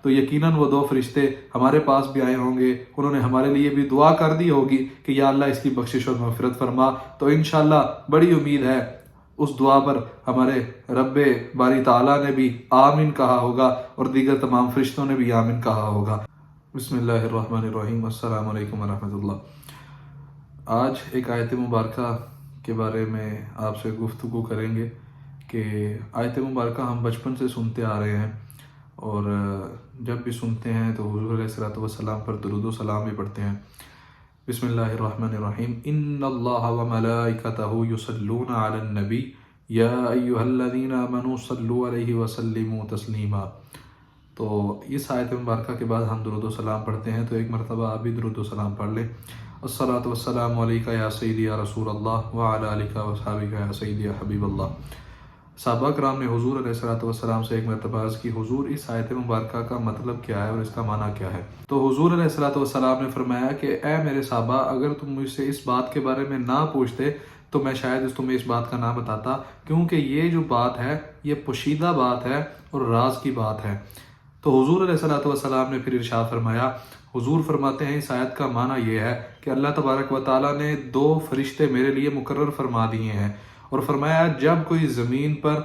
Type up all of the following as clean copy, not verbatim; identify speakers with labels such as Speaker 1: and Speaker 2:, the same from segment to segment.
Speaker 1: تو یقیناً وہ دو فرشتے ہمارے پاس بھی آئے ہوں گے، انہوں نے ہمارے لیے بھی دعا کر دی ہوگی کہ یا اللہ اس کی بخشش اور مغفرت فرما۔ تو انشاءاللہ بڑی امید ہے اس دعا پر ہمارے رب باری تعالیٰ نے بھی آمین کہا ہوگا اور دیگر تمام فرشتوں نے بھی آمین کہا ہوگا۔ بسم اللہ الرحمن الرحیم۔ السلام علیکم ورحمۃ اللہ۔ آج ایک آیت مبارکہ کے بارے میں آپ سے گفتگو کریں گے کہ آیت مبارکہ ہم بچپن سے سنتے آ رہے ہیں، اور جب بھی سنتے ہیں تو حضور علیہ الصلوۃ والسلام پر درود و سلام بھی پڑھتے ہیں۔ بسم اللہ الرحمن الرحیم۔ ان اللہ وملائکتہ یصلون علی النبی یا ایھا الذین آمنوا صلوا علیہ وسلموا تسلیما۔ تو اس آیت مبارکہ کے بعد ہم درود و سلام پڑھتے ہیں، تو ایک مرتبہ آپ بھی درود و سلام پڑھ لیں۔ الصلاۃ والسلام علیکہ یا سیدی یا رسول اللہ وعلی آلک وصحبہ یا سیدی یا حبیب اللہ۔ صحابہ کرام نے حضور علیہ الصلوۃ والسلام سے ایک مرتبہ عرض کی، حضور اس آیت مبارکہ کا مطلب کیا ہے اور اس کا معنی کیا ہے؟ تو حضور علیہ الصلوۃ والسلام نے فرمایا کہ اے میرے صحابہ، اگر تم مجھ سے اس بات کے بارے میں نہ پوچھتے تو میں شاید تمہیں اس بات کا نہ بتاتا، کیونکہ یہ جو بات ہے یہ پوشیدہ بات ہے اور راز کی بات ہے۔ تو حضور علیہ الصلوۃ والسلام نے پھر ارشاد فرمایا، حضور فرماتے ہیں اس آیت کا معنی یہ ہے کہ اللہ تبارک و تعالیٰ نے دو فرشتے میرے لیے مقرر فرما دیے ہیں، اور فرمایا جب کوئی زمین پر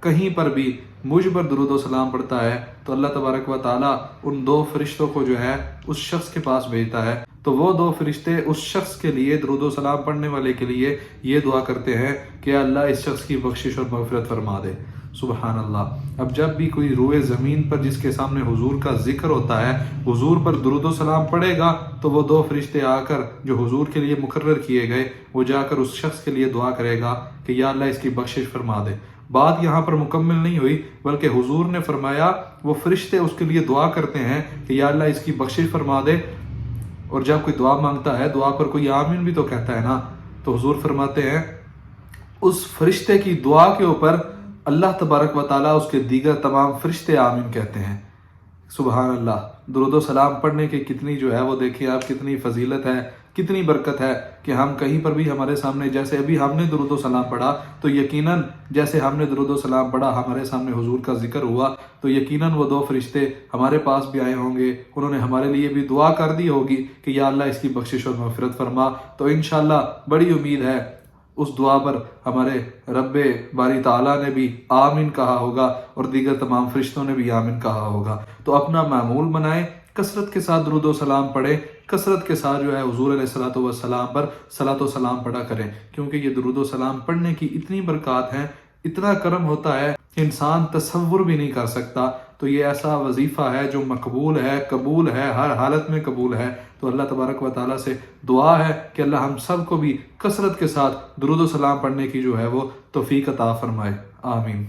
Speaker 1: کہیں پر بھی مجھ پر درود و سلام پڑھتا ہے تو اللہ تبارک و تعالیٰ ان دو فرشتوں کو جو ہے اس شخص کے پاس بھیجتا ہے، تو وہ دو فرشتے اس شخص کے لیے، درود و سلام پڑھنے والے کے لیے یہ دعا کرتے ہیں کہ اللہ اس شخص کی بخشش اور مغفرت فرما دے۔ سبحان اللہ۔ اب جب بھی کوئی روئے زمین پر جس کے سامنے حضور کا ذکر ہوتا ہے، حضور پر درود و سلام پڑھے گا تو وہ دو فرشتے آ کر جو حضور کے لیے مقرر کیے گئے، وہ جا کر اس شخص کے لیے دعا کرے گا کہ یا اللہ اس کی بخشش فرما دے۔ بات یہاں پر مکمل نہیں ہوئی، بلکہ حضور نے فرمایا وہ فرشتے اس کے لیے دعا کرتے ہیں کہ یا اللہ اس کی بخشش فرما دے، اور جب کوئی دعا مانگتا ہے دعا پر کوئی آمین بھی تو کہتا ہے نا، تو حضور فرماتے ہیں اس فرشتے کی دعا کے اوپر اللہ تبارک و تعالیٰ اس کے دیگر تمام فرشتے آمین کہتے ہیں۔ سبحان اللہ۔ درود و سلام پڑھنے کی کتنی جو ہے وہ دیکھیں آپ کتنی فضیلت ہے، کتنی برکت ہے کہ ہم کہیں پر بھی ہمارے سامنے، جیسے ابھی ہم نے درود و سلام پڑھا تو یقیناً جیسے ہم نے درود و سلام پڑھا ہمارے سامنے حضور کا ذکر ہوا تو یقیناً وہ دو فرشتے ہمارے پاس بھی آئے ہوں گے، انہوں نے ہمارے لیے بھی دعا کر دی ہوگی کہ یا اللہ اس کی بخشش اور مغفرت فرما۔ تو انشاءاللہ بڑی امید ہے اس دعا پر ہمارے رب باری تعالیٰ نے بھی آمین کہا ہوگا اور دیگر تمام فرشتوں نے بھی آمین کہا ہوگا۔ تو اپنا معمول بنائیں، کثرت کے ساتھ درود و سلام پڑھیں، کثرت کے ساتھ جو ہے حضور علیہ الصلوۃ والسلام پر صلاۃ و سلام پڑھا کریں، کیونکہ یہ درود و سلام پڑھنے کی اتنی برکات ہیں، اتنا کرم ہوتا ہے کہ انسان تصور بھی نہیں کر سکتا۔ تو یہ ایسا وظیفہ ہے جو مقبول ہے، قبول ہے، ہر حالت میں قبول ہے۔ تو اللہ تبارک و تعالیٰ سے دعا ہے کہ اللہ ہم سب کو بھی کثرت کے ساتھ درود و سلام پڑھنے کی جو ہے وہ توفیق عطا فرمائے۔ آمین۔